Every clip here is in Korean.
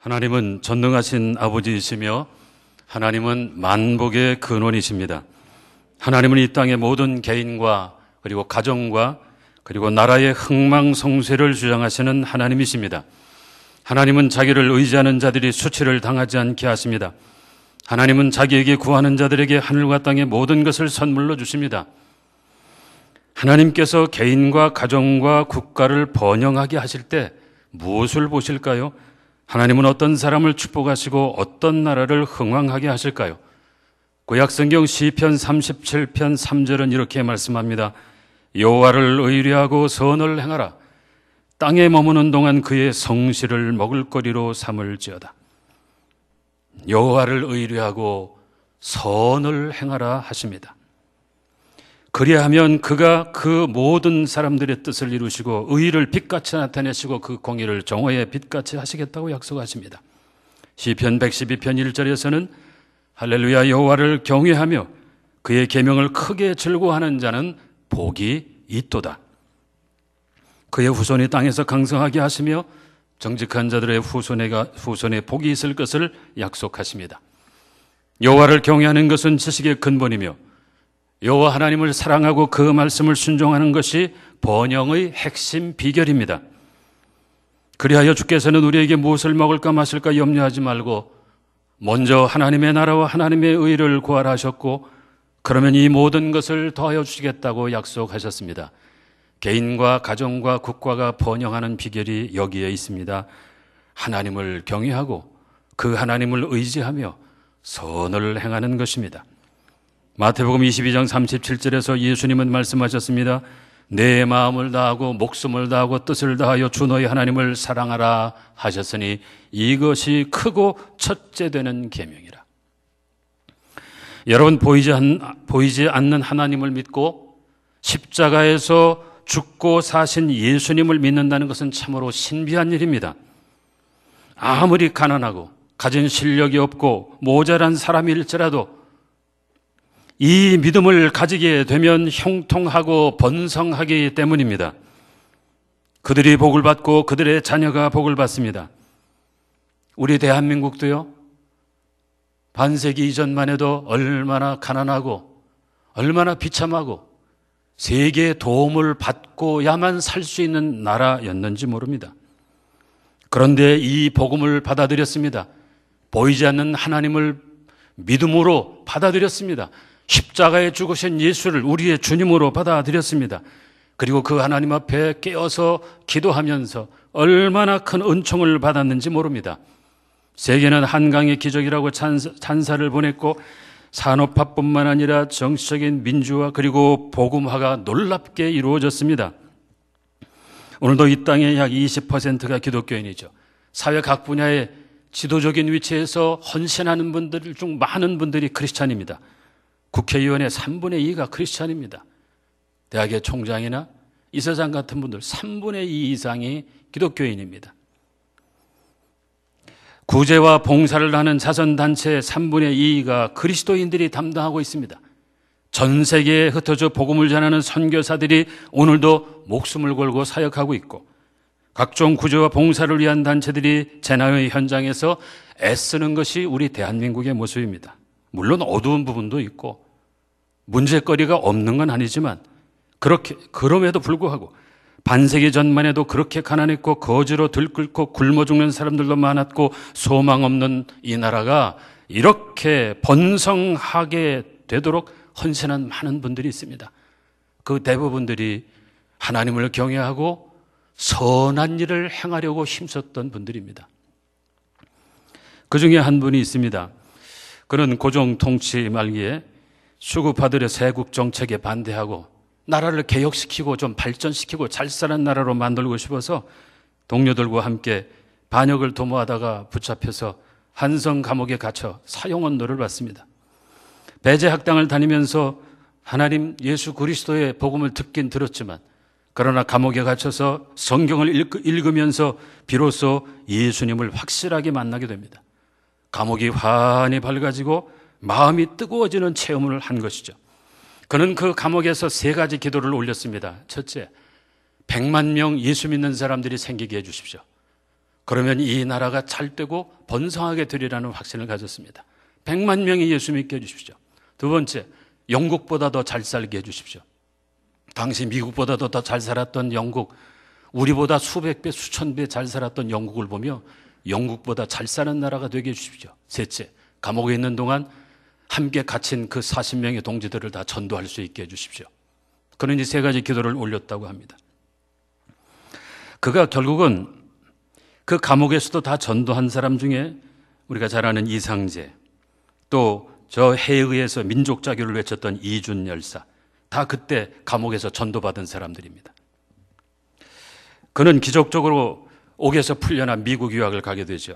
하나님은 전능하신 아버지이시며 하나님은 만복의 근원이십니다. 하나님은 이 땅의 모든 개인과 그리고 가정과 그리고 나라의 흥망성쇠를 주장하시는 하나님이십니다. 하나님은 자기를 의지하는 자들이 수치를 당하지 않게 하십니다. 하나님은 자기에게 구하는 자들에게 하늘과 땅의 모든 것을 선물로 주십니다. 하나님께서 개인과 가정과 국가를 번영하게 하실 때 무엇을 보실까요? 하나님은 어떤 사람을 축복하시고 어떤 나라를 흥왕하게 하실까요? 구약성경 시편 37편 3절은 이렇게 말씀합니다. 여호와를 의뢰하고 선을 행하라. 땅에 머무는 동안 그의 성실을 먹을거리로 삼을지어다. 여호와를 의뢰하고 선을 행하라 하십니다. 그리하면 그가 그 모든 사람들의 뜻을 이루시고 의를 빛같이 나타내시고 그 공의를 정오의 빛같이 하시겠다고 약속하십니다. 시편 112편 1절에서는 할렐루야 여호와를 경외하며 그의 계명을 크게 즐거워하는 자는 복이 있도다. 그의 후손이 땅에서 강성하게 하시며 정직한 자들의 후손에 복이 있을 것을 약속하십니다. 여호와를 경외하는 것은 지식의 근본이며 여호와 하나님을 사랑하고 그 말씀을 순종하는 것이 번영의 핵심 비결입니다. 그리하여 주께서는 우리에게 무엇을 먹을까 마실까 염려하지 말고 먼저 하나님의 나라와 하나님의 의를 구하라 하셨고 그러면 이 모든 것을 더하여 주시겠다고 약속하셨습니다. 개인과 가정과 국가가 번영하는 비결이 여기에 있습니다. 하나님을 경외하고 그 하나님을 의지하며 선을 행하는 것입니다. 마태복음 22장 37절에서 예수님은 말씀하셨습니다. 내 마음을 다하고 목숨을 다하고 뜻을 다하여 주 너희 하나님을 사랑하라 하셨으니 이것이 크고 첫째 되는 계명이라. 여러분 보이지 않는 하나님을 믿고 십자가에서 죽고 사신 예수님을 믿는다는 것은 참으로 신비한 일입니다. 아무리 가난하고 가진 실력이 없고 모자란 사람일지라도 이 믿음을 가지게 되면 형통하고 번성하기 때문입니다. 그들이 복을 받고 그들의 자녀가 복을 받습니다. 우리 대한민국도요, 반세기 이전만 해도 얼마나 가난하고 얼마나 비참하고 세계의 도움을 받고야만 살 수 있는 나라였는지 모릅니다. 그런데 이 복음을 받아들였습니다. 보이지 않는 하나님을 믿음으로 받아들였습니다. 십자가에 죽으신 예수를 우리의 주님으로 받아들였습니다. 그리고 그 하나님 앞에 깨어서 기도하면서 얼마나 큰 은총을 받았는지 모릅니다. 세계는 한강의 기적이라고 찬사를 보냈고 산업화뿐만 아니라 정치적인 민주화 그리고 복음화가 놀랍게 이루어졌습니다. 오늘도 이 땅의 약 20%가 기독교인이죠. 사회 각 분야의 지도적인 위치에서 헌신하는 분들 중 많은 분들이 크리스찬입니다. 국회의원의 3분의 2가 크리스찬입니다. 대학의 총장이나 이사장 같은 분들 3분의 2 이상이 기독교인입니다. 구제와 봉사를 하는 자선단체의 3분의 2가 그리스도인들이 담당하고 있습니다. 전 세계에 흩어져 복음을 전하는 선교사들이 오늘도 목숨을 걸고 사역하고 있고 각종 구제와 봉사를 위한 단체들이 재난의 현장에서 애쓰는 것이 우리 대한민국의 모습입니다. 물론 어두운 부분도 있고 문제거리가 없는 건 아니지만 그럼에도 불구하고 반세기 전만 해도 그렇게 가난했고 거지로 들끓고 굶어 죽는 사람들도 많았고 소망 없는 이 나라가 이렇게 번성하게 되도록 헌신한 많은 분들이 있습니다. 그 대부분들이 하나님을 경외하고 선한 일을 행하려고 힘썼던 분들입니다. 그 중에 한 분이 있습니다. 그는 고종 통치 말기에 수구파들의 세국 정책에 반대하고 나라를 개혁시키고 좀 발전시키고 잘 사는 나라로 만들고 싶어서 동료들과 함께 반역을 도모하다가 붙잡혀서 한성 감옥에 갇혀 사형언도를 받습니다. 배제학당을 다니면서 하나님 예수 그리스도의 복음을 듣긴 들었지만 그러나 감옥에 갇혀서 성경을 읽으면서 비로소 예수님을 확실하게 만나게 됩니다. 감옥이 환히 밝아지고 마음이 뜨거워지는 체험을 한 것이죠. 그는 그 감옥에서 3가지 기도를 올렸습니다. 첫째, 100만 명 예수 믿는 사람들이 생기게 해주십시오. 그러면 이 나라가 잘되고 번성하게 되리라는 확신을 가졌습니다. 100만 명이 예수 믿게 해주십시오. 두 번째, 영국보다 더 잘 살게 해주십시오. 당시 미국보다도 더 잘 살았던 영국, 우리보다 수백 배, 수천 배 잘 살았던 영국을 보며 영국보다 잘 사는 나라가 되게 해주십시오. 셋째, 감옥에 있는 동안 함께 갇힌 그 40명의 동지들을 다 전도할 수 있게 해주십시오. 그는 이 세 가지 기도를 올렸다고 합니다. 그가 결국은 그 감옥에서도 다 전도한 사람 중에 우리가 잘 아는 이상재, 또 저 해의에서 민족 자교를 외쳤던 이준 열사, 다 그때 감옥에서 전도받은 사람들입니다. 그는 기적적으로 옥에서 풀려나 미국 유학을 가게 되죠.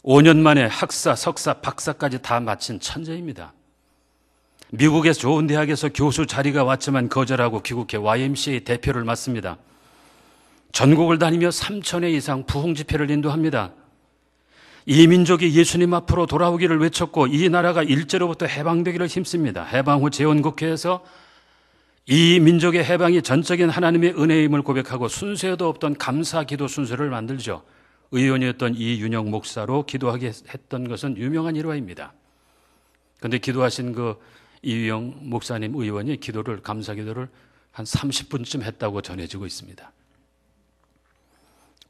5년 만에 학사, 석사, 박사까지 다 마친 천재입니다. 미국의 좋은 대학에서 교수 자리가 왔지만 거절하고 귀국해 YMCA 대표를 맡습니다. 전국을 다니며 3,000회 이상 부흥 집회를 인도합니다. 이 민족이 예수님 앞으로 돌아오기를 외쳤고 이 나라가 일제로부터 해방되기를 힘씁니다. 해방 후 재헌국회에서 이 민족의 해방이 전적인 하나님의 은혜임을 고백하고 순서에도 없던 감사 기도 순서를 만들죠. 의원이었던 이윤영 목사로 기도하게 했던 것은 유명한 일화입니다. 그런데 기도하신 그 이윤영 목사님 의원이 감사 기도를 한 30분쯤 했다고 전해지고 있습니다.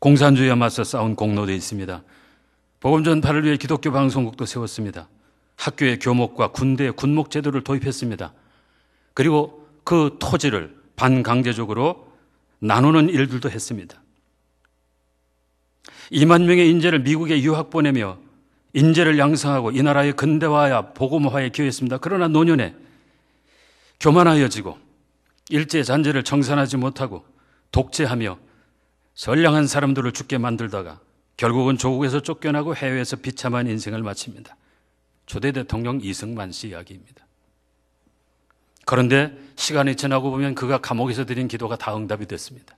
공산주의와 맞서 싸운 공로도 있습니다. 복음 전파를 위해 기독교 방송국도 세웠습니다. 학교의 교목과 군대의 군목 제도를 도입했습니다. 그리고 그 토지를 반강제적으로 나누는 일들도 했습니다. 2만 명의 인재를 미국에 유학 보내며 인재를 양성하고 이 나라의 근대화와 복음화에 기여했습니다. 그러나 노년에 교만하여지고 일제 잔재를 청산하지 못하고 독재하며 선량한 사람들을 죽게 만들다가 결국은 조국에서 쫓겨나고 해외에서 비참한 인생을 마칩니다. 초대 대통령 이승만 씨 이야기입니다. 그런데 시간이 지나고 보면 그가 감옥에서 드린 기도가 다 응답이 됐습니다.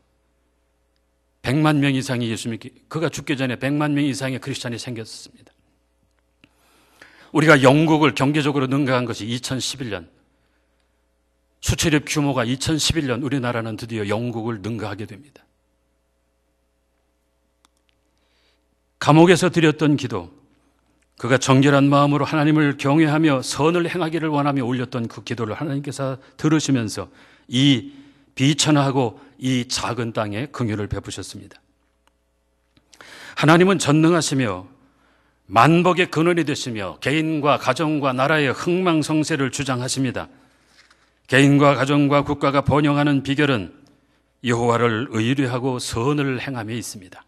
100만 명 이상이 예수 믿기, 그가 죽기 전에 100만 명 이상의 크리스찬이 생겼습니다. 우리가 영국을 경제적으로 능가한 것이 2011년, 수출입 규모가 2011년 우리나라는 드디어 영국을 능가하게 됩니다. 감옥에서 드렸던 기도, 그가 정결한 마음으로 하나님을 경외하며 선을 행하기를 원하며 올렸던 그 기도를 하나님께서 들으시면서 이 비천하고 이 작은 땅에 긍휼을 베푸셨습니다. 하나님은 전능하시며 만복의 근원이 되시며 개인과 가정과 나라의 흥망성쇠를 주장하십니다. 개인과 가정과 국가가 번영하는 비결은 여호와를 의뢰하고 선을 행함에 있습니다.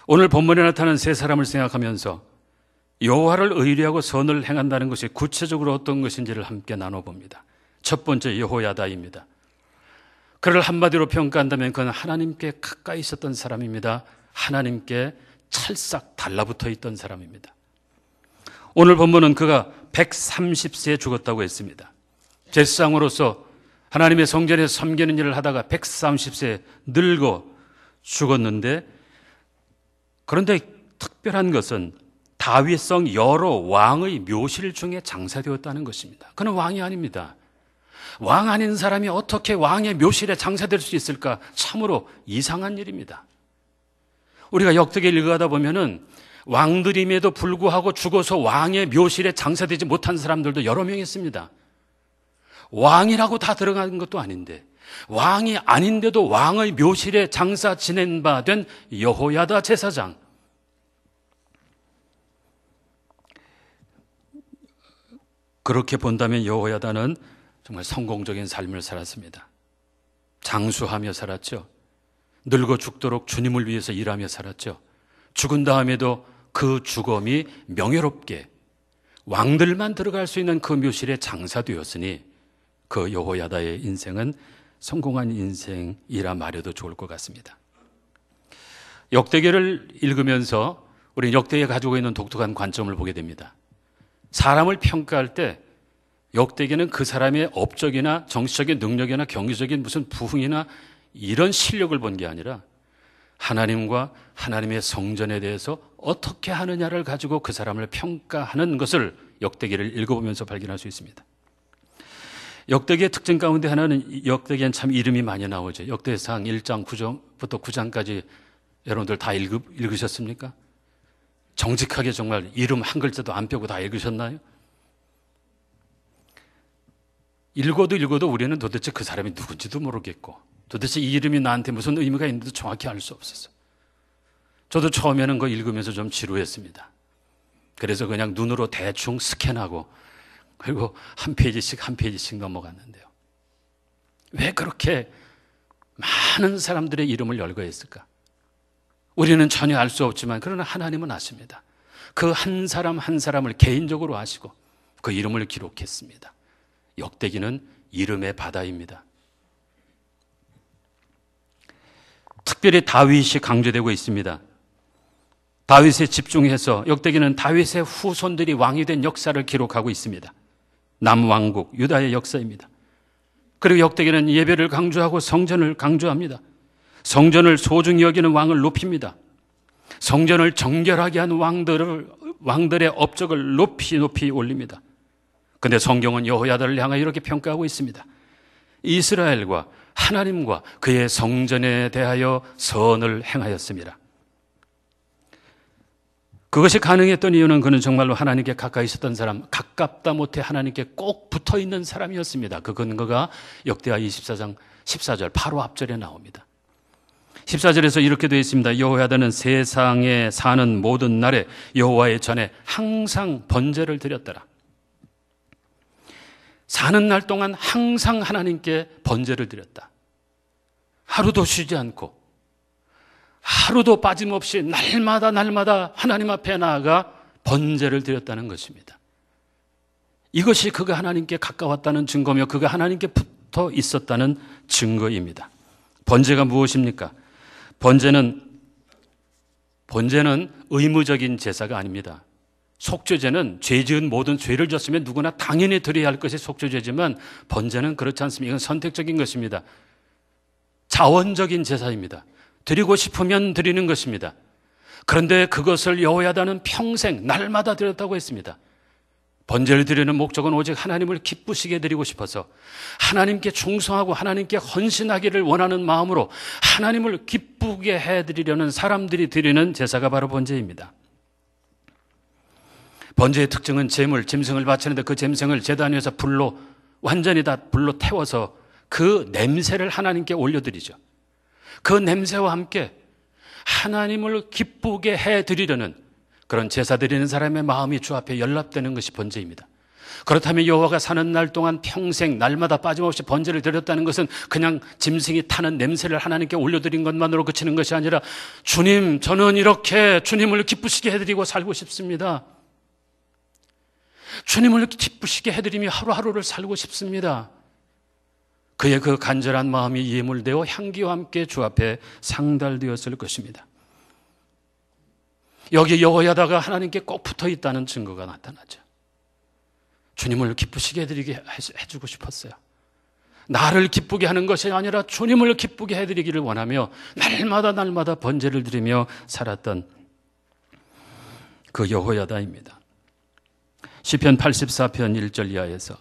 오늘 본문에 나타난 세 사람을 생각하면서 여호와를 의뢰하고 선을 행한다는 것이 구체적으로 어떤 것인지를 함께 나눠봅니다. 첫 번째 여호야다입니다. 그를 한마디로 평가한다면 그는 하나님께 가까이 있었던 사람입니다. 하나님께 찰싹 달라붙어 있던 사람입니다. 오늘 본문은 그가 130세에 죽었다고 했습니다. 제사장으로서 하나님의 성전에서 섬기는 일을 하다가 130세에 늙어 죽었는데, 그런데 특별한 것은 다윗성 여러 왕의 묘실 중에 장사되었다는 것입니다. 그는 왕이 아닙니다. 왕 아닌 사람이 어떻게 왕의 묘실에 장사될 수 있을까? 참으로 이상한 일입니다. 우리가 역대기를 읽어가다 보면은 왕들임에도 불구하고 죽어서 왕의 묘실에 장사되지 못한 사람들도 여러 명 있습니다. 왕이라고 다 들어간 것도 아닌데, 왕이 아닌데도 왕의 묘실에 장사 지낸 바 된 여호야다 제사장. 그렇게 본다면 여호야다는 정말 성공적인 삶을 살았습니다. 장수하며 살았죠. 늙어 죽도록 주님을 위해서 일하며 살았죠. 죽은 다음에도 그 죽음이 명예롭게 왕들만 들어갈 수 있는 그 묘실에 장사되었으니 그 여호야다의 인생은 성공한 인생이라 말해도 좋을 것 같습니다. 역대기를 읽으면서 우리는 역대기가 가지고 있는 독특한 관점을 보게 됩니다. 사람을 평가할 때 역대기는 그 사람의 업적이나 정치적인 능력이나 경제적인 무슨 부흥이나 이런 실력을 본 게 아니라 하나님과 하나님의 성전에 대해서 어떻게 하느냐를 가지고 그 사람을 평가하는 것을 역대기를 읽어보면서 발견할 수 있습니다. 역대기의 특징 가운데 하나는, 역대기엔 참 이름이 많이 나오죠. 역대상 1장 9절부터 9장까지 여러분들 다 읽으셨습니까? 정직하게 정말 이름 한 글자도 안 빼고 다 읽으셨나요? 읽어도 우리는 도대체 그 사람이 누군지도 모르겠고 도대체 이 이름이 나한테 무슨 의미가 있는지도 정확히 알 수 없었어요. 저도 처음에는 그거 읽으면서 좀 지루했습니다. 그래서 그냥 눈으로 대충 스캔하고 그리고 한 페이지씩 넘어갔는데요. 왜 그렇게 많은 사람들의 이름을 열거했을까? 우리는 전혀 알 수 없지만 그러나 하나님은 아십니다. 그 한 사람 한 사람을 개인적으로 아시고 그 이름을 기록했습니다. 역대기는 이름의 바다입니다. 특별히 다윗이 강조되고 있습니다. 다윗에 집중해서 역대기는 다윗의 후손들이 왕이 된 역사를 기록하고 있습니다. 남왕국 유다의 역사입니다. 그리고 역대기는 예배를 강조하고 성전을 강조합니다. 성전을 소중히 여기는 왕을 높입니다. 성전을 정결하게 한 왕들의 업적을 높이 올립니다. 그런데 성경은 여호야다를 향하여 이렇게 평가하고 있습니다. 이스라엘과 하나님과 그의 성전에 대하여 선을 행하였습니다. 그것이 가능했던 이유는 그는 정말로 하나님께 가까이 있었던 사람, 가깝다 못해 하나님께 꼭 붙어있는 사람이었습니다. 그 근거가 역대하 24장 14절 바로 앞절에 나옵니다. 14절에서 이렇게 되어 있습니다. 여호야다는 세상에 사는 모든 날에 여호와의 전에 항상 번제를 드렸더라. 사는 날 동안 항상 하나님께 번제를 드렸다. 하루도 쉬지 않고 하루도 빠짐없이 날마다 하나님 앞에 나아가 번제를 드렸다는 것입니다. 이것이 그가 하나님께 가까웠다는 증거며 그가 하나님께 붙어 있었다는 증거입니다. 번제가 무엇입니까? 번제는 의무적인 제사가 아닙니다. 속죄제는 죄 지은 모든 죄를 졌으면 누구나 당연히 드려야 할 것이 속죄제지만 번제는 그렇지 않습니다. 이건 선택적인 것입니다. 자원적인 제사입니다. 드리고 싶으면 드리는 것입니다. 그런데 그것을 여호야다는 평생 날마다 드렸다고 했습니다. 번제를 드리는 목적은 오직 하나님을 기쁘시게 드리고 싶어서 하나님께 충성하고 하나님께 헌신하기를 원하는 마음으로 하나님을 기쁘게 해드리려는 사람들이 드리는 제사가 바로 번제입니다. 번제의 특징은 짐승을 바치는데 그 짐승을 제단 위에서 완전히 다 불로 태워서 그 냄새를 하나님께 올려드리죠. 그 냄새와 함께 하나님을 기쁘게 해드리려는 그런 제사 드리는 사람의 마음이 주 앞에 연락되는 것이 번제입니다. 그렇다면 여호와가 사는 날 동안 평생 날마다 빠짐없이 번제를 드렸다는 것은 그냥 짐승이 타는 냄새를 하나님께 올려드린 것만으로 그치는 것이 아니라 주님, 저는 이렇게 주님을 기쁘시게 해드리고 살고 싶습니다. 주님을 기쁘시게 해드리며 하루하루를 살고 싶습니다. 그의 그 간절한 마음이 예물되어 향기와 함께 주 앞에 상달되었을 것입니다. 여기 여호야다가 하나님께 꼭 붙어 있다는 증거가 나타나죠. 주님을 기쁘시게 해드리게 해주고 싶었어요. 나를 기쁘게 하는 것이 아니라 주님을 기쁘게 해드리기를 원하며 날마다 번제를 드리며 살았던 그 여호야다입니다. 시편 84편 1절 이하에서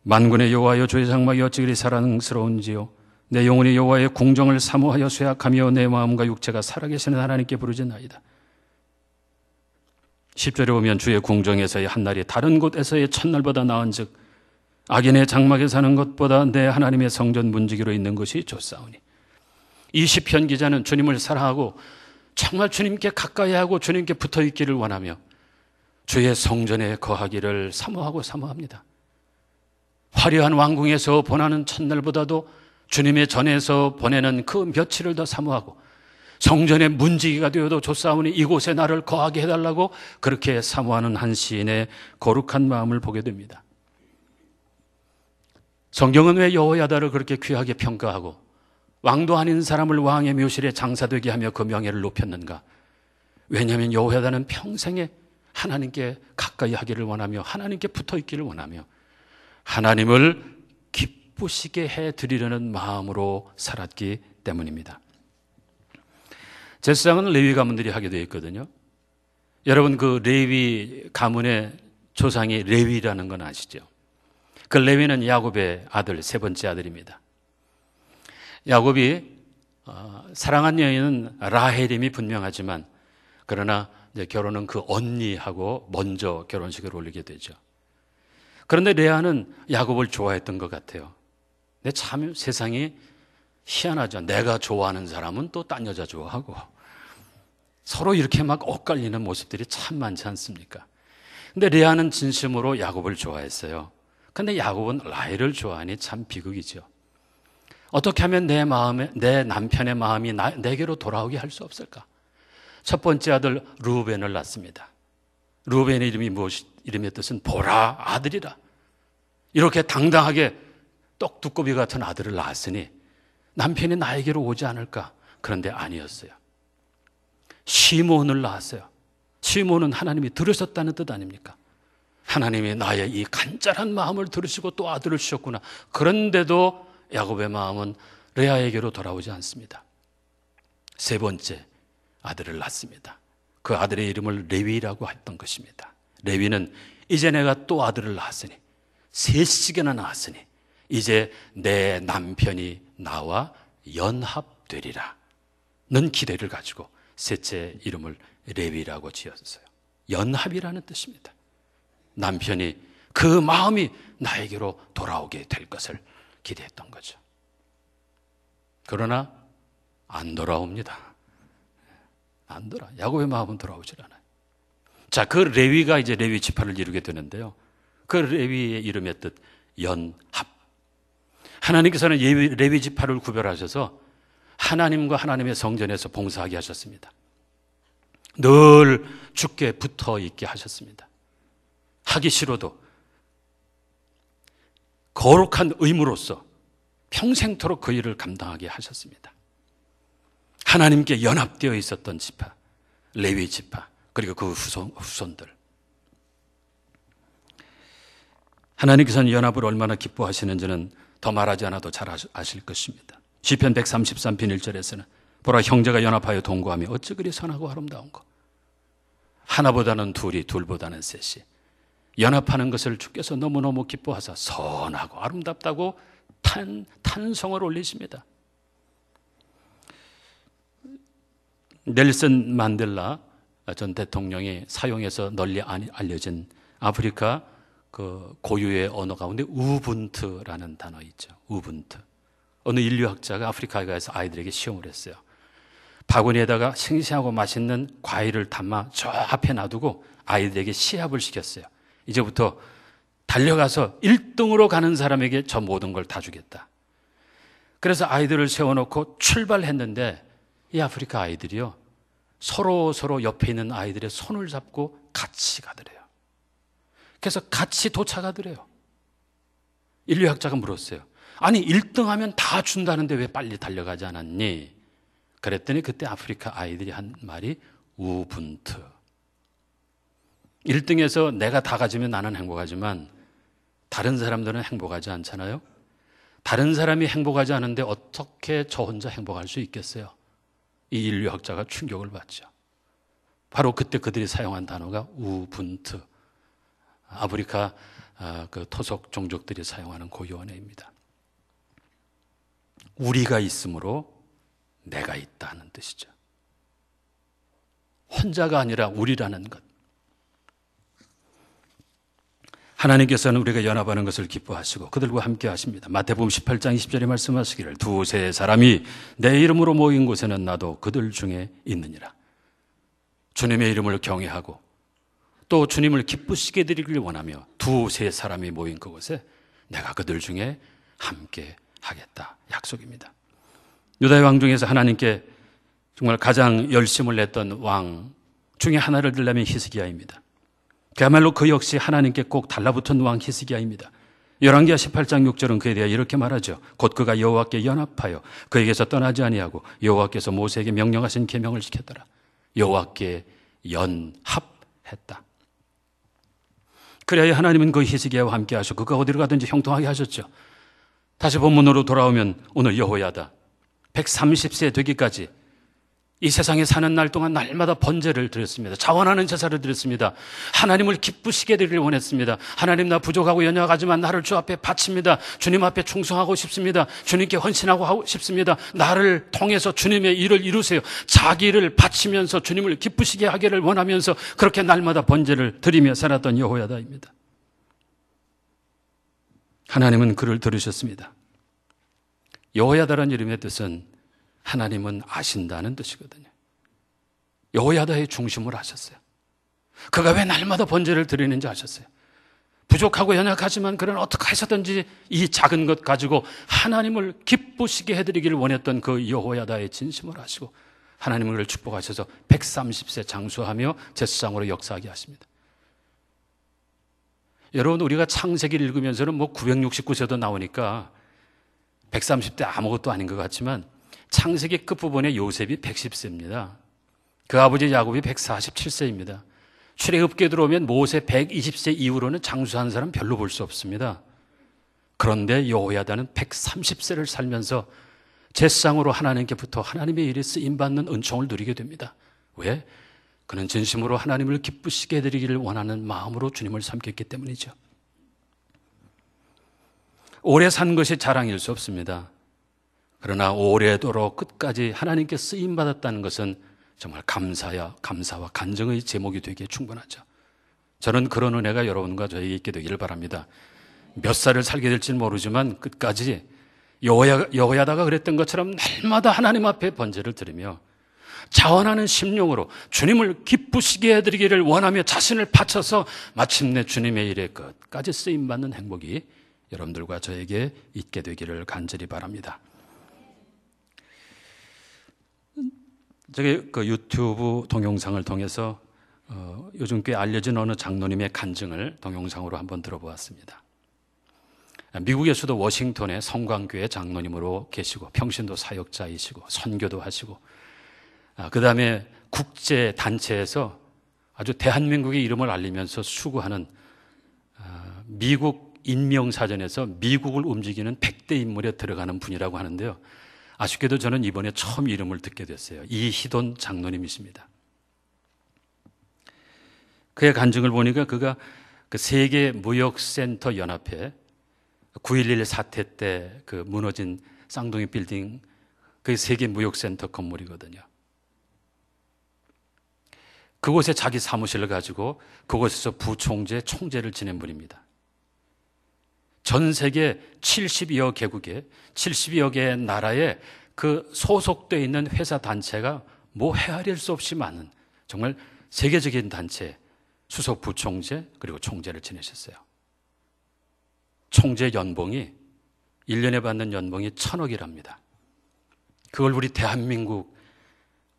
만군의 여호와여 주의 장막이 어찌 그리 사랑스러운지요 내 영혼이 여호와의 궁정을 사모하여 쇠약하며 내 마음과 육체가 살아계시는 하나님께 부르짖나이다. 10절에 보면 주의 궁정에서의 한날이 다른 곳에서의 첫날보다 나은즉 악인의 장막에 사는 것보다 내 하나님의 성전 문지기로 있는 것이 좋사오니. 이 시편 기자는 주님을 사랑하고 정말 주님께 가까이 하고 주님께 붙어 있기를 원하며 주의 성전에 거하기를 사모합니다. 화려한 왕궁에서 보내는 첫날보다도 주님의 전에서 보내는 그 며칠을 더 사모하고 성전의 문지기가 되어도 좋사오니 이곳에 나를 거하게 해달라고 그렇게 사모하는 한 시인의 거룩한 마음을 보게 됩니다. 성경은 왜 여호야다를 그렇게 귀하게 평가하고 왕도 아닌 사람을 왕의 묘실에 장사되게 하며 그 명예를 높였는가? 왜냐하면 여호야다는 평생에 하나님께 가까이 하기를 원하며 하나님께 붙어 있기를 원하며 하나님을 기쁘시게 해드리려는 마음으로 살았기 때문입니다. 제사장은 레위 가문들이 하게 되어 있거든요. 여러분 그 레위 가문의 조상이 레위라는 건 아시죠? 그 레위는 야곱의 아들, 세 번째 아들입니다. 야곱이 사랑한 여인은 라헬임이 분명하지만 그러나 이제 결혼은 그 언니하고 먼저 결혼식을 올리게 되죠. 그런데 레아는 야곱을 좋아했던 것 같아요. 근데 참 세상이 희한하죠. 내가 좋아하는 사람은 또 딴 여자 좋아하고 서로 이렇게 막 엇갈리는 모습들이 참 많지 않습니까? 근데 레아는 진심으로 야곱을 좋아했어요. 근데 야곱은 라헬을 좋아하니 참 비극이죠. 어떻게 하면 내 남편의 마음이 내게로 돌아오게 할 수 없을까? 첫 번째 아들 르우벤을 낳습니다. 르우벤의 이름의 뜻은 보라, 아들이라. 이렇게 당당하게 떡두꺼비 같은 아들을 낳았으니 남편이 나에게로 오지 않을까? 그런데 아니었어요. 시몬을 낳았어요. 시몬은 하나님이 들으셨다는 뜻 아닙니까? 하나님이 나의 이 간절한 마음을 들으시고 또 아들을 주셨구나. 그런데도 야곱의 마음은 레아에게로 돌아오지 않습니다. 세 번째 아들을 낳습니다. 그 아들의 이름을 레위라고 했던 것입니다. 레위는 이제 내가 또 아들을 낳았으니, 셋씩이나 낳았으니 이제 내 남편이 나와 연합되리라 는 기대를 가지고 셋째 이름을 레위라고 지었어요. 연합이라는 뜻입니다. 남편이 그 마음이 나에게로 돌아오게 될 것을 기대했던 거죠. 그러나 안 돌아옵니다. 안 돌아. 야곱의 마음은 돌아오질 않아요. 자, 그 레위가 이제 레위 지파를 이루게 되는데요. 그 레위의 이름의 뜻 연합. 하나님께서는 레위 지파를 구별하셔서 하나님과 하나님의 성전에서 봉사하게 하셨습니다. 늘 주께 붙어 있게 하셨습니다. 하기 싫어도 거룩한 의무로서 평생토록 그 일을 감당하게 하셨습니다. 하나님께 연합되어 있었던 지파, 레위 지파, 그리고 그 후손들. 하나님께서는 연합을 얼마나 기뻐하시는지는 더 말하지 않아도 잘 아실 것입니다. 시편 133편 1절에서는 보라, 형제가 연합하여 동거하며 어찌 그리 선하고 아름다운 것. 하나보다는 둘이, 둘보다는 셋이 연합하는 것을 주께서 너무너무 기뻐하사 선하고 아름답다고 탄성을 올리십니다. 넬슨 만델라 전 대통령이 사용해서 널리 알려진 아프리카 그 고유의 언어 가운데 우분투라는 단어 있죠. 우분투. 어느 인류학자가 아프리카에 가서 아이들에게 시험을 했어요. 바구니에다가 싱싱하고 맛있는 과일을 담아 저 앞에 놔두고 아이들에게 시합을 시켰어요. 이제부터 달려가서 1등으로 가는 사람에게 저 모든 걸 다 주겠다. 그래서 아이들을 세워놓고 출발했는데 이 아프리카 아이들이요, 서로 옆에 있는 아이들의 손을 잡고 같이 가더래요. 그래서 같이 도착하더래요. 인류학자가 물었어요. 아니 1등하면 다 준다는데 왜 빨리 달려가지 않았니? 그랬더니 그때 아프리카 아이들이 한 말이 우분투. 1등에서 내가 다 가지면 나는 행복하지만 다른 사람들은 행복하지 않잖아요. 다른 사람이 행복하지 않은데 어떻게 저 혼자 행복할 수 있겠어요? 이 인류학자가 충격을 받죠. 바로 그때 그들이 사용한 단어가 우분투. 아프리카 그 토속 종족들이 사용하는 고유 언어입니다. 우리가 있으므로 내가 있다는 뜻이죠. 혼자가 아니라 우리라는 것. 하나님께서는 우리가 연합하는 것을 기뻐하시고 그들과 함께 하십니다. 마태복음 18장 20절에 말씀하시기를 두세 사람이 내 이름으로 모인 곳에는 나도 그들 중에 있느니라. 주님의 이름을 경외하고 또 주님을 기쁘시게 드리길 원하며 두세 사람이 모인 그곳에 내가 그들 중에 함께 하겠다. 약속입니다. 유다의 왕 중에서 하나님께 정말 가장 열심을 냈던 왕 중에 하나를 들려면 히스기야입니다. 그야말로 그 역시 하나님께 꼭 달라붙은 왕 히스기야입니다. 열왕기하 18장 6절은 그에 대해 이렇게 말하죠. 곧 그가 여호와께 연합하여 그에게서 떠나지 아니하고 여호와께서 모세에게 명령하신 계명을 지켰더라. 여호와께 연합했다. 그래야 하나님은 그 히스기야와 함께 하셔 그가 어디로 가든지 형통하게 하셨죠. 다시 본문으로 돌아오면 오늘 여호야다 130세 되기까지 이 세상에 사는 날 동안 날마다 번제를 드렸습니다. 자원하는 제사를 드렸습니다. 하나님을 기쁘시게 해드리길 원했습니다. 하나님, 나 부족하고 연약하지만 나를 주 앞에 바칩니다. 주님 앞에 충성하고 싶습니다. 주님께 헌신하고 싶습니다. 나를 통해서 주님의 일을 이루세요. 자기를 바치면서 주님을 기쁘시게 하기를 원하면서 그렇게 날마다 번제를 드리며 살았던 여호야다입니다. 하나님은 그를 들으셨습니다. 여호야다라는 이름의 뜻은 하나님은 아신다는 뜻이거든요. 여호야다의 중심을 아셨어요. 그가 왜 날마다 번제를 드리는지 아셨어요. 부족하고 연약하지만 그는 어떻게 해서든지 이 작은 것 가지고 하나님을 기쁘시게 해드리기를 원했던 그 여호야다의 진심을 아시고 하나님은 그를 축복하셔서 130세 장수하며 제사장으로 역사하게 하십니다. 여러분, 우리가 창세기를 읽으면서는 969세도 나오니까 130대 아무것도 아닌 것 같지만 창세기 끝부분에 요셉이 110세입니다. 그 아버지 야곱이 147세입니다. 출애굽기에 들어오면 모세 120세 이후로는 장수한 사람 별로 볼 수 없습니다. 그런데 여호야다는 130세를 살면서 제사장으로 하나님께부터 하나님의 일에 쓰임받는 은총을 누리게 됩니다. 왜? 그는 진심으로 하나님을 기쁘시게 해드리기를 원하는 마음으로 주님을 섬겼기 때문이죠. 오래 산 것이 자랑일 수 없습니다. 그러나 오래도록 끝까지 하나님께 쓰임받았다는 것은 정말 감사와 간증의 제목이 되기에 충분하죠. 저는 그런 은혜가 여러분과 저에게 있게 되기를 바랍니다. 몇 살을 살게 될지는 모르지만 끝까지 여호야다가 그랬던 것처럼 날마다 하나님 앞에 번제를 드리며 자원하는 심령으로 주님을 기쁘시게 해드리기를 원하며 자신을 바쳐서 마침내 주님의 일에 끝까지 쓰임받는 행복이 여러분들과 저에게 있게 되기를 간절히 바랍니다. 저기 그 유튜브 동영상을 통해서 요즘 꽤 알려진 어느 장로님의 간증을 동영상으로 한번 들어보았습니다. 미국의 수도 워싱턴의 성광교회 장로님으로 계시고 평신도 사역자이시고 선교도 하시고 그 다음에 국제단체에서 아주 대한민국의 이름을 알리면서 수고하는 미국 인명사전에서 미국을 움직이는 100대 인물에 들어가는 분이라고 하는데요. 아쉽게도 저는 이번에 처음 이름을 듣게 됐어요. 이희돈 장로님이십니다. 그의 간증을 보니까 그가 그 세계 무역센터 연합회 9.11 사태 때 그 무너진 쌍둥이 빌딩, 그게 세계 무역센터 건물이거든요. 그곳에 자기 사무실을 가지고 그곳에서 부총재, 총재를 지낸 분입니다. 전 세계 70여 개국에 70여 개의 나라에 그 소속되어 있는 회사 단체가 헤아릴 수 없이 많은 정말 세계적인 단체 수석 부총재 그리고 총재를 지내셨어요. 총재 연봉이 1년에 받는 연봉이 1,000억이랍니다. 그걸 우리 대한민국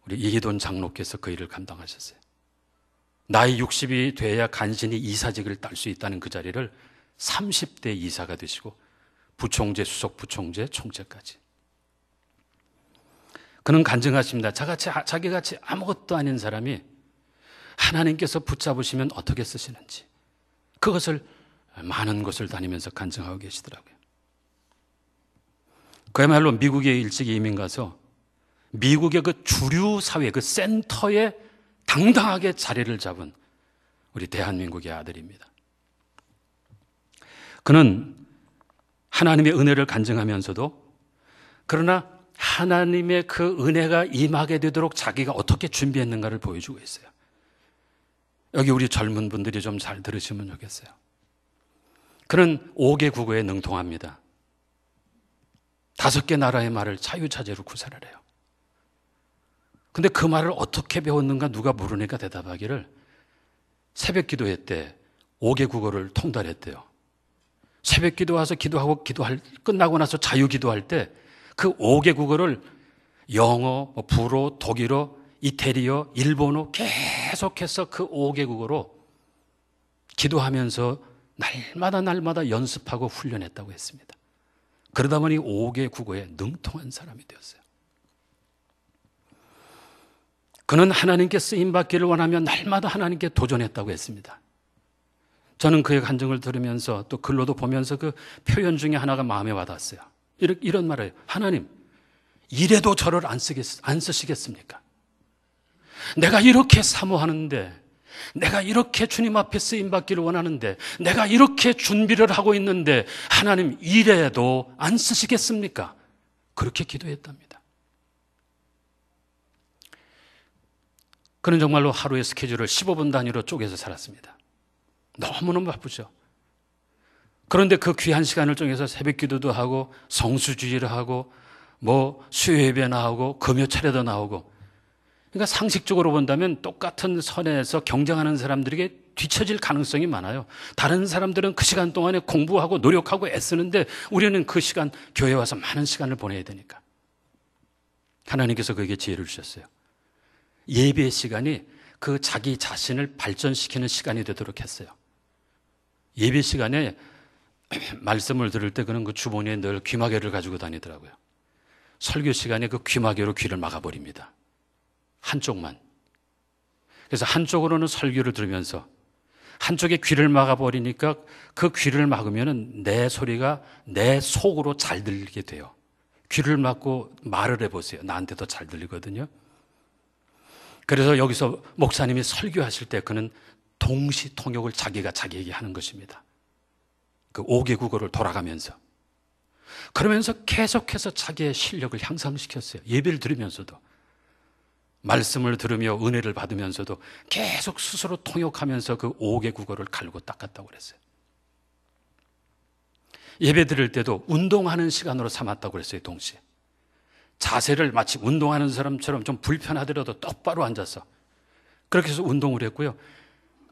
우리 이희돈 장로께서 그 일을 감당하셨어요. 나이 60이 돼야 간신히 이사직을 딸 수 있다는 그 자리를 30대 이사가 되시고 부총재, 수석 부총재, 총재까지. 그는 간증하십니다. 자기같이 아무것도 아닌 사람이 하나님께서 붙잡으시면 어떻게 쓰시는지 그것을 많은 곳을 다니면서 간증하고 계시더라고요. 그야말로 미국에 일찍 이민 가서 미국의 그 주류 사회, 그 센터에 당당하게 자리를 잡은 우리 대한민국의 아들입니다. 그는 하나님의 은혜를 간증하면서도 그러나 하나님의 그 은혜가 임하게 되도록 자기가 어떻게 준비했는가를 보여주고 있어요. 여기 우리 젊은 분들이 좀 잘 들으시면 좋겠어요. 그는 5개 국어에 능통합니다. 5개 나라의 말을 자유자재로 구사를 해요. 근데 그 말을 어떻게 배웠는가 누가 물으니까 대답하기를 새벽 기도회 때 5개 국어를 통달했대요. 새벽 기도 와서 끝나고 나서 자유 기도할 때 그 5개 국어를 영어, 불어, 독일어, 이태리어, 일본어 계속해서 그 5개 국어로 기도하면서 날마다 연습하고 훈련했다고 했습니다. 그러다 보니 5개 국어에 능통한 사람이 되었어요. 그는 하나님께 쓰임받기를 원하며 날마다 하나님께 도전했다고 했습니다. 저는 그의 간증을 들으면서 또 글로도 보면서 그 표현 중에 하나가 마음에 와닿았어요. 이런 말을 해요. 하나님, 이래도 저를 안 쓰시겠습니까? 내가 이렇게 사모하는데, 내가 이렇게 주님 앞에 쓰임받기를 원하는데, 내가 이렇게 준비를 하고 있는데 하나님 이래도 안 쓰시겠습니까? 그렇게 기도했답니다. 그는 정말로 하루의 스케줄을 15분 단위로 쪼개서 살았습니다. 너무너무 바쁘죠. 그런데 그 귀한 시간을 정해서 새벽 기도도 하고 성수주의를 하고 수요 예배나 하고 금요 차례도 나오고, 그러니까 상식적으로 본다면 똑같은 선에서 경쟁하는 사람들에게 뒤처질 가능성이 많아요. 다른 사람들은 그 시간 동안에 공부하고 노력하고 애쓰는데 우리는 그 시간 교회에 와서 많은 시간을 보내야 되니까. 하나님께서 그에게 지혜를 주셨어요. 예배 시간이 그 자기 자신을 발전시키는 시간이 되도록 했어요. 예배 시간에 말씀을 들을 때 그는 그 주머니에 늘 귀마개를 가지고 다니더라고요. 설교 시간에 그 귀마개로 귀를 막아버립니다. 한쪽만. 그래서 한쪽으로는 설교를 들으면서 한쪽에 귀를 막아버리니까 그 귀를 막으면 내 소리가 내 속으로 잘 들리게 돼요. 귀를 막고 말을 해보세요. 나한테도 잘 들리거든요. 그래서 여기서 목사님이 설교하실 때 그는 동시 통역을 자기가 자기에게 하는 것입니다. 그 5개 국어를 돌아가면서. 그러면서 계속해서 자기의 실력을 향상시켰어요. 예배를 들으면서도. 말씀을 들으며 은혜를 받으면서도 계속 스스로 통역하면서 그 5개 국어를 갈고 닦았다고 그랬어요. 예배 드릴 때도 운동하는 시간으로 삼았다고 그랬어요. 동시에. 자세를 마치 운동하는 사람처럼 좀 불편하더라도 똑바로 앉아서 그렇게 해서 운동을 했고요.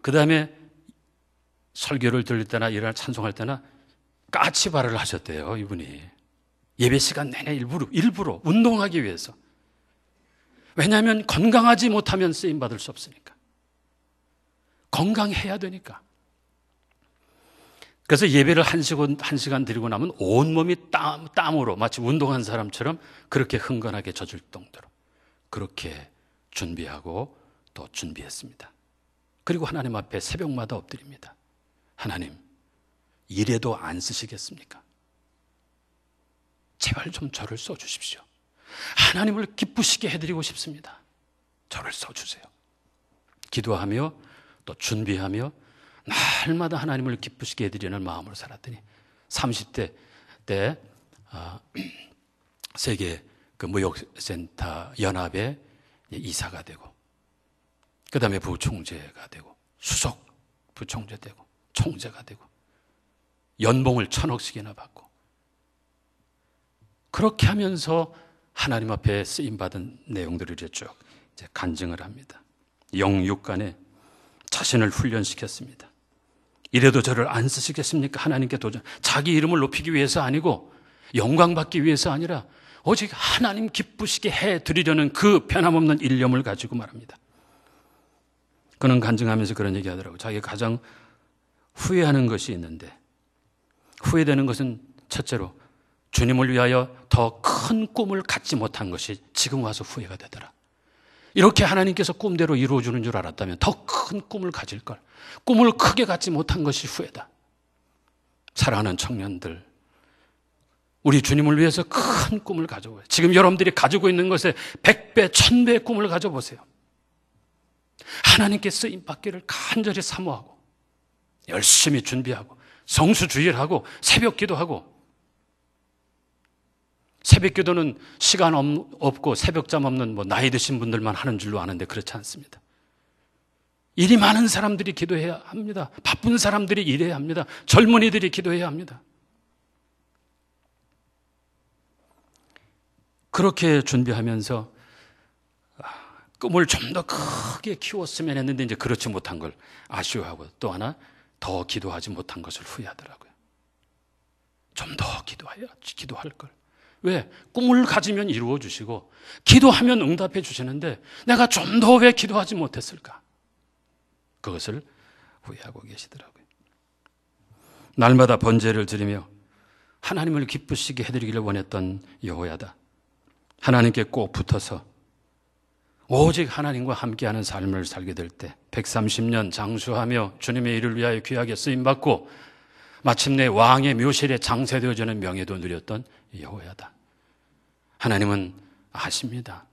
그 다음에 설교를 들을 때나 일어나 찬송할 때나 까치발을 하셨대요. 이분이. 예배 시간 내내 일부러 운동하기 위해서. 왜냐하면 건강하지 못하면 쓰임받을 수 없으니까. 건강해야 되니까. 그래서 예배를 한 시간 드리고 나면 온몸이 땀으로 마치 운동한 사람처럼 그렇게 흥건하게 젖을 정도로 그렇게 준비하고 또 준비했습니다. 그리고 하나님 앞에 새벽마다 엎드립니다. 하나님, 이래도 안 쓰시겠습니까? 제발 좀 저를 써주십시오. 하나님을 기쁘시게 해드리고 싶습니다. 저를 써주세요. 기도하며 또 준비하며 날마다 하나님을 기쁘시게 해드리는 마음으로 살았더니 30대 때 세계 그 무역센터 연합에 이사가 되고, 그 다음에 부총재가 되고, 수석 부총재 되고, 총재가 되고, 연봉을 1,000억씩이나 받고, 그렇게 하면서 하나님 앞에 쓰임받은 내용들을 쭉 이제 간증을 합니다. 영육간에 자신을 훈련시켰습니다. 이래도 저를 안 쓰시겠습니까? 하나님께 도전. 자기 이름을 높이기 위해서 아니고 영광받기 위해서 아니라 오직 하나님 기쁘시게 해드리려는 그 변함없는 일념을 가지고 말합니다. 그는 간증하면서 그런 얘기 하더라고요. 자기가 가장 후회하는 것이 있는데, 후회되는 것은 첫째로 주님을 위하여 더 큰 꿈을 갖지 못한 것이 지금 와서 후회가 되더라. 이렇게 하나님께서 꿈대로 이루어주는 줄 알았다면 더 큰 꿈을 가질 걸. 꿈을 크게 갖지 못한 것이 후회다. 사랑하는 청년들, 우리 주님을 위해서 큰 꿈을 가져보세요. 지금 여러분들이 가지고 있는 것에 100배, 1000배의 꿈을 가져보세요. 하나님께 쓰임받기를 간절히 사모하고 열심히 준비하고 성수주의를 하고 새벽 기도하고. 새벽 기도는 시간 없고 새벽잠 없는 나이 드신 분들만 하는 줄로 아는데 그렇지 않습니다. 일이 많은 사람들이 기도해야 합니다. 바쁜 사람들이 일해야 합니다. 젊은이들이 기도해야 합니다. 그렇게 준비하면서 꿈을 좀 더 크게 키웠으면 했는데 이제 그렇지 못한 걸 아쉬워하고, 또 하나 더 기도하지 못한 것을 후회하더라고요. 좀 더 기도할 걸. 왜? 꿈을 가지면 이루어 주시고 기도하면 응답해 주시는데 내가 좀 더 왜 기도하지 못했을까? 그것을 후회하고 계시더라고요. 날마다 번제를 드리며 하나님을 기쁘시게 해드리기를 원했던 여호야다. 하나님께 꼭 붙어서 오직 하나님과 함께하는 삶을 살게 될 때 130년 장수하며 주님의 일을 위하여 귀하게 쓰임받고 마침내 왕의 묘실에 장세되어지는 명예도 누렸던 여호야다. 하나님은 아십니다.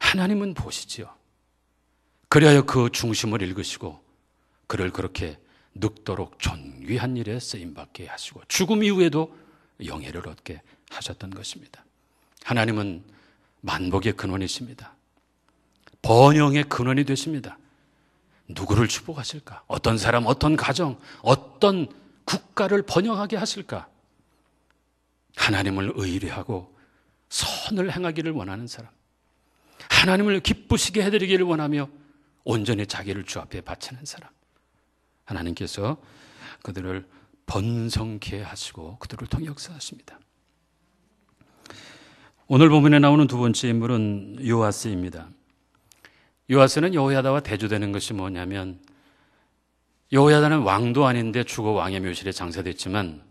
하나님은 보시지요. 그리하여 그 중심을 읽으시고 그를 그렇게 늙도록 존귀한 일에 쓰임받게 하시고 죽음 이후에도 영예를 얻게 하셨던 것입니다. 하나님은 만복의 근원이십니다. 번영의 근원이 되십니다. 누구를 축복하실까? 어떤 사람, 어떤 가정, 어떤 국가를 번영하게 하실까? 하나님을 의뢰하고 선을 행하기를 원하는 사람, 하나님을 기쁘시게 해드리기를 원하며 온전히 자기를 주 앞에 바치는 사람, 하나님께서 그들을 번성케 하시고 그들을 통해 역사하십니다. 오늘 본문에 나오는 두 번째 인물은 요아스입니다. 요아스는 여호야다와 대조되는 것이 뭐냐면, 여호야다는 왕도 아닌데 죽어 왕의 묘실에 장사됐지만,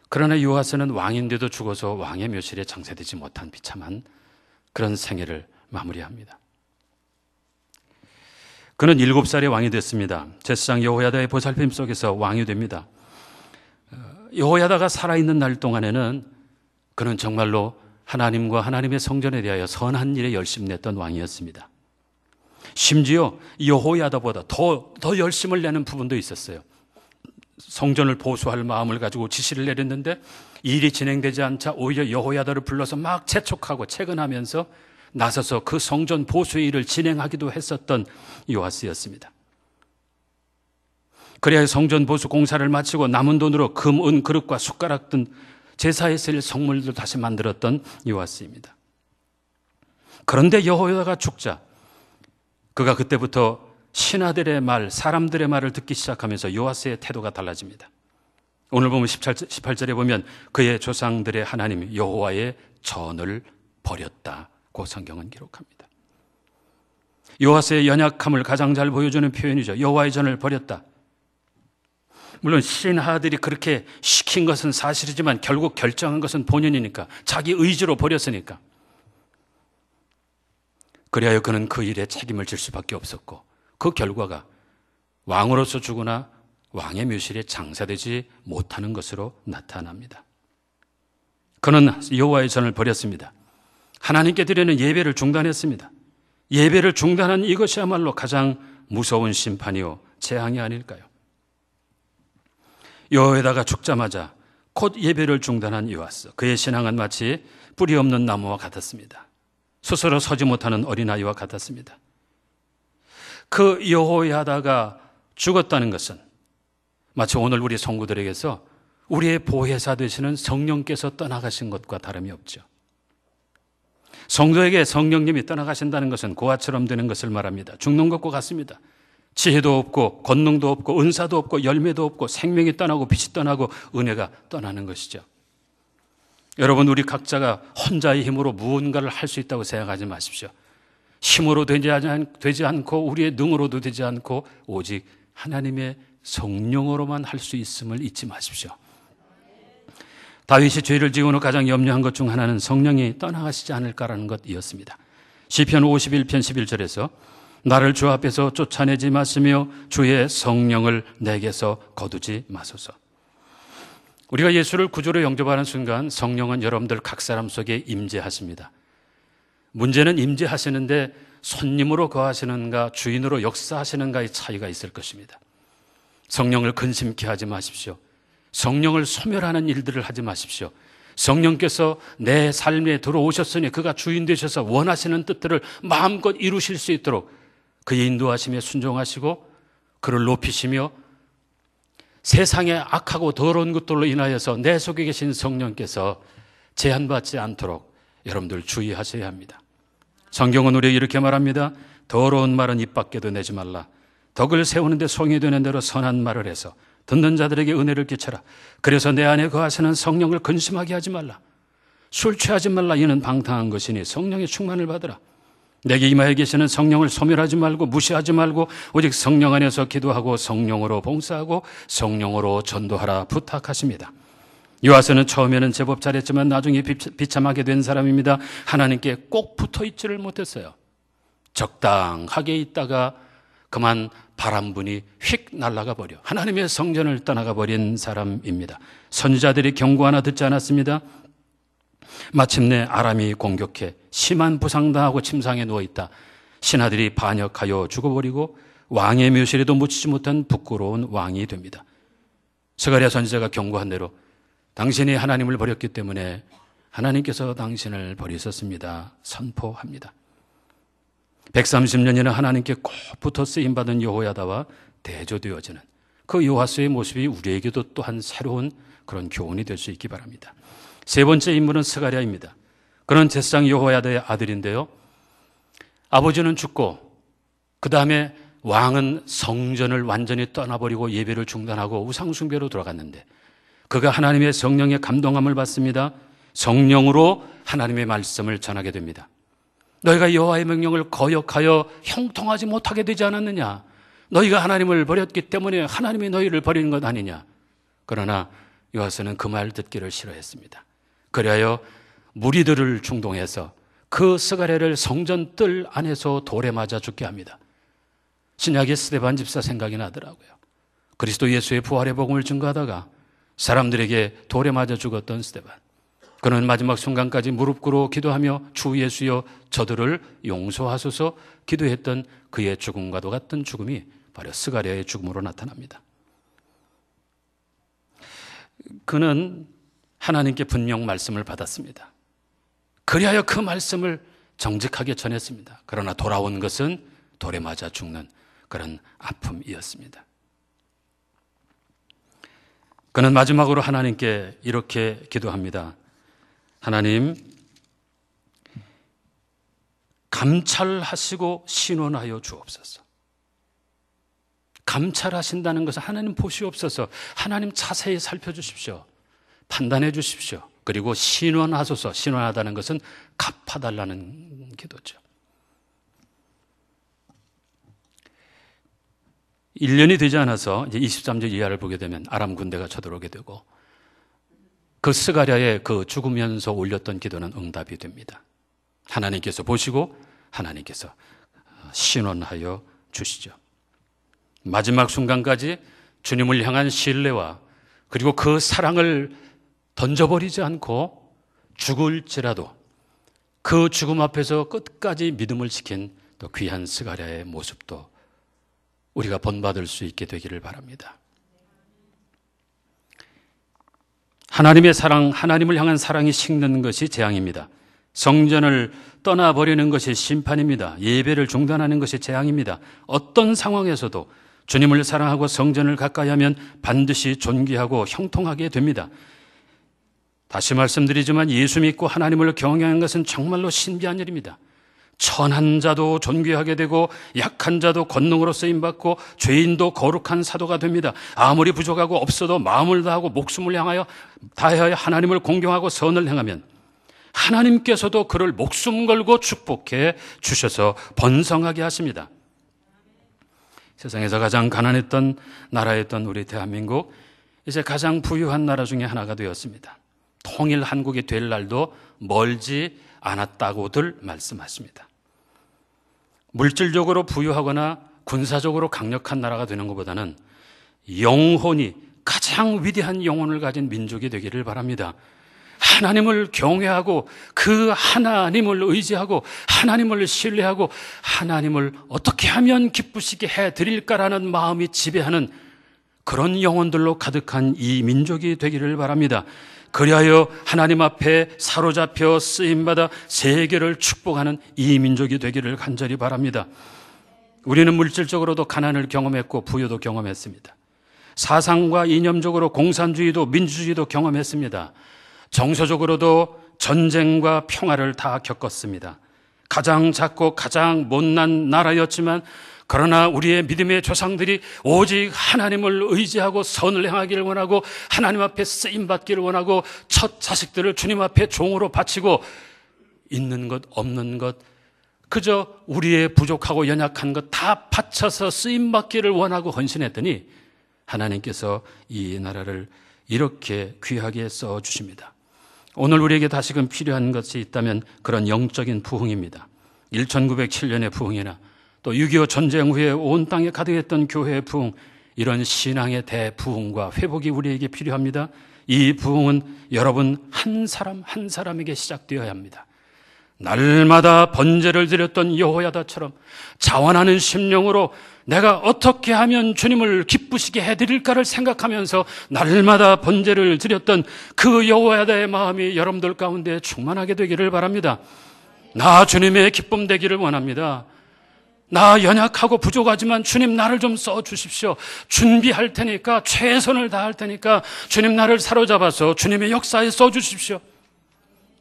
그러나 요아스는 왕인데도 죽어서 왕의 묘실에 장사되지 못한 비참한 그런 생애를 마무리합니다. 그는 7살에 왕이 됐습니다. 제사장 여호야다의 보살핌 속에서 왕이 됩니다. 여호야다가 살아있는 날 동안에는 그는 정말로 하나님과 하나님의 성전에 대하여 선한 일에 열심냈던 왕이었습니다. 심지어 여호야다보다 더 열심을 내는 부분도 있었어요. 성전을 보수할 마음을 가지고 지시를 내렸는데 일이 진행되지 않자 오히려 여호야다를 불러서 막 재촉하고 채근하면서 나서서 그 성전 보수의 일을 진행하기도 했었던 요아스였습니다. 그래야 성전 보수 공사를 마치고 남은 돈으로 금, 은, 그릇과 숟가락 등 제사에 쓸 성물들 다시 만들었던 요아스입니다. 그런데 여호야다가 죽자 그가 그때부터 신하들의 말, 사람들의 말을 듣기 시작하면서 요아스의 태도가 달라집니다. 오늘 보면 18절에 보면 그의 조상들의 하나님 여호와의 전을 버렸다고 성경은 기록합니다. 요아스의 연약함을 가장 잘 보여주는 표현이죠. 여호와의 전을 버렸다. 물론 신하들이 그렇게 시킨 것은 사실이지만 결국 결정한 것은 본인이니까, 자기 의지로 버렸으니까. 그리하여 그는 그 일에 책임을 질 수밖에 없었고, 그 결과가 왕으로서 죽으나 왕의 묘실에 장사되지 못하는 것으로 나타납니다. 그는 여호와의 전을 버렸습니다. 하나님께 드리는 예배를 중단했습니다. 예배를 중단한 이것이야말로 가장 무서운 심판이요 재앙이 아닐까요? 여호야다가 죽자마자 곧 예배를 중단한 요아스, 그의 신앙은 마치 뿌리 없는 나무와 같았습니다. 스스로 서지 못하는 어린아이와 같았습니다. 그 여호야다가 죽었다는 것은 마치 오늘 우리 성도들에게서 우리의 보혜사 되시는 성령께서 떠나가신 것과 다름이 없죠. 성도에게 성령님이 떠나가신다는 것은 고아처럼 되는 것을 말합니다. 죽는 것과 같습니다. 지혜도 없고 권능도 없고 은사도 없고 열매도 없고 생명이 떠나고 빛이 떠나고 은혜가 떠나는 것이죠. 여러분, 우리 각자가 혼자의 힘으로 무언가를 할 수 있다고 생각하지 마십시오. 힘으로 되지 않고 우리의 능으로도 되지 않고 오직 하나님의 성령으로만 할 수 있음을 잊지 마십시오. 다윗이 죄를 지은 후 가장 염려한 것 중 하나는 성령이 떠나가시지 않을까라는 것이었습니다. 시편 51편 11절에서 나를 주 앞에서 쫓아내지 마시며 주의 성령을 내게서 거두지 마소서. 우리가 예수를 구주로 영접하는 순간 성령은 여러분들 각 사람 속에 임재하십니다. 문제는 임재하시는데 손님으로 거하시는가 주인으로 역사하시는가의 차이가 있을 것입니다. 성령을 근심케 하지 마십시오. 성령을 소멸하는 일들을 하지 마십시오. 성령께서 내 삶에 들어오셨으니 그가 주인 되셔서 원하시는 뜻들을 마음껏 이루실 수 있도록 그의 인도하심에 순종하시고 그를 높이시며 세상의 악하고 더러운 것들로 인하여서 내 속에 계신 성령께서 제한받지 않도록 여러분들 주의하셔야 합니다. 성경은 우리에게 이렇게 말합니다. 더러운 말은 입 밖에도 내지 말라. 덕을 세우는데 송이 되는 대로 선한 말을 해서 듣는 자들에게 은혜를 끼쳐라. 그래서 내 안에 거하시는 성령을 근심하게 하지 말라. 술 취하지 말라. 이는 방탕한 것이니 성령의 충만을 받으라. 내게 임하여 계시는 성령을 소멸하지 말고 무시하지 말고 오직 성령 안에서 기도하고 성령으로 봉사하고 성령으로 전도하라 부탁하십니다. 요아스는 처음에는 제법 잘했지만 나중에 비참하게 된 사람입니다. 하나님께 꼭 붙어 있지를 못했어요. 적당하게 있다가 그만 바람분이 휙 날아가 버려 하나님의 성전을 떠나가 버린 사람입니다. 선지자들이 경고 하나 듣지 않았습니다. 마침내 아람이 공격해 심한 부상당하고 침상에 누워있다. 신하들이 반역하여 죽어버리고 왕의 묘실에도 묻히지 못한 부끄러운 왕이 됩니다. 스가랴 선지자가 경고한 대로 당신이 하나님을 버렸기 때문에 하나님께서 당신을 버리셨습니다. 선포합니다. 130년이나 하나님께 꼭 붙어 쓰임받은 여호야다와 대조되어지는 그 요하스의 모습이 우리에게도 또한 새로운 그런 교훈이 될 수 있기 바랍니다. 세 번째 인물은 스가랴입니다. 그는 제사장 여호야다의 아들인데요. 아버지는 죽고 그 다음에 왕은 성전을 완전히 떠나버리고 예배를 중단하고 우상숭배로 돌아갔는데 그가 하나님의 성령의 감동함을 받습니다. 성령으로 하나님의 말씀을 전하게 됩니다. 너희가 여호와의 명령을 거역하여 형통하지 못하게 되지 않았느냐? 너희가 하나님을 버렸기 때문에 하나님이 너희를 버리는 것 아니냐? 그러나 요하스는 그 말 듣기를 싫어했습니다. 그리하여 무리들을 충동해서 그 스가랴를 성전 뜰 안에서 돌에 맞아 죽게 합니다. 신약의 스데반 집사 생각이 나더라고요. 그리스도 예수의 부활의 복음을 증거하다가 사람들에게 돌에 맞아 죽었던 스데반. 그는 마지막 순간까지 무릎 꿇어 기도하며 주 예수여 저들을 용서하소서 기도했던 그의 죽음과도 같은 죽음이 바로 스가랴의 죽음으로 나타납니다. 그는 하나님께 분명 말씀을 받았습니다. 그리하여 그 말씀을 정직하게 전했습니다. 그러나 돌아온 것은 돌에 맞아 죽는 그런 아픔이었습니다. 그는 마지막으로 하나님께 이렇게 기도합니다. 하나님, 감찰하시고 신원하여 주옵소서. 감찰하신다는 것은 하나님 보시옵소서. 하나님 자세히 살펴주십시오. 판단해 주십시오. 그리고 신원하소서. 신원하다는 것은 갚아달라는 기도죠. 1년이 되지 않아서 이제 23절 이하를 보게 되면 아람 군대가 쳐들어오게 되고 그 스가랴의 그 죽으면서 올렸던 기도는 응답이 됩니다. 하나님께서 보시고 하나님께서 신원하여 주시죠. 마지막 순간까지 주님을 향한 신뢰와 그리고 그 사랑을 던져버리지 않고 죽을지라도 그 죽음 앞에서 끝까지 믿음을 지킨 또 귀한 스가랴의 모습도 우리가 본받을 수 있게 되기를 바랍니다. 하나님의 사랑, 하나님을 향한 사랑이 식는 것이 재앙입니다. 성전을 떠나버리는 것이 심판입니다. 예배를 중단하는 것이 재앙입니다. 어떤 상황에서도 주님을 사랑하고 성전을 가까이 하면 반드시 존귀하고 형통하게 됩니다. 다시 말씀드리지만 예수 믿고 하나님을 경외하는 것은 정말로 신비한 일입니다. 천한 자도 존귀하게 되고 약한 자도 권능으로 쓰임받고 죄인도 거룩한 사도가 됩니다. 아무리 부족하고 없어도 마음을 다하고 목숨을 다하여 하나님을 공경하고 선을 행하면 하나님께서도 그를 목숨 걸고 축복해 주셔서 번성하게 하십니다. 세상에서 가장 가난했던 나라였던 우리 대한민국, 이제 가장 부유한 나라 중에 하나가 되었습니다. 통일 한국이 될 날도 멀지 않았다고들 말씀하십니다. 물질적으로 부유하거나 군사적으로 강력한 나라가 되는 것보다는 영혼이 가장 위대한 영혼을 가진 민족이 되기를 바랍니다. 하나님을 경외하고 그 하나님을 의지하고 하나님을 신뢰하고 하나님을 어떻게 하면 기쁘시게 해드릴까라는 마음이 지배하는 그런 영혼들로 가득한 이 민족이 되기를 바랍니다. 그리하여 하나님 앞에 사로잡혀 쓰임받아 세계를 축복하는 이 민족이 되기를 간절히 바랍니다. 우리는 물질적으로도 가난을 경험했고 부여도 경험했습니다. 사상과 이념적으로 공산주의도 민주주의도 경험했습니다. 정서적으로도 전쟁과 평화를 다 겪었습니다. 가장 작고 가장 못난 나라였지만 그러나 우리의 믿음의 조상들이 오직 하나님을 의지하고 선을 행하기를 원하고 하나님 앞에 쓰임받기를 원하고 첫 자식들을 주님 앞에 종으로 바치고 있는 것 없는 것 그저 우리의 부족하고 연약한 것 다 바쳐서 쓰임받기를 원하고 헌신했더니 하나님께서 이 나라를 이렇게 귀하게 써주십니다. 오늘 우리에게 다시금 필요한 것이 있다면 그런 영적인 부흥입니다. 1907년의 부흥이나 또 6.25 전쟁 후에 온 땅에 가득했던 교회의 부흥, 이런 신앙의 대부흥과 회복이 우리에게 필요합니다. 이 부흥은 여러분 한 사람 한 사람에게 시작되어야 합니다. 날마다 번제를 드렸던 여호야다처럼 자원하는 심령으로 내가 어떻게 하면 주님을 기쁘시게 해드릴까를 생각하면서 날마다 번제를 드렸던 그 여호야다의 마음이 여러분들 가운데 충만하게 되기를 바랍니다. 나 주님의 기쁨 되기를 원합니다. 나 연약하고 부족하지만 주님 나를 좀 써주십시오. 준비할 테니까, 최선을 다할 테니까 주님 나를 사로잡아서 주님의 역사에 써주십시오.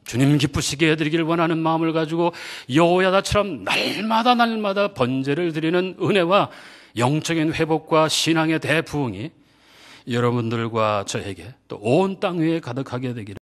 주님 기쁘시게 해드리길 원하는 마음을 가지고 여호야다처럼 날마다 번제를 드리는 은혜와 영적인 회복과 신앙의 대부흥이 여러분들과 저에게 또 온 땅 위에 가득하게 되기를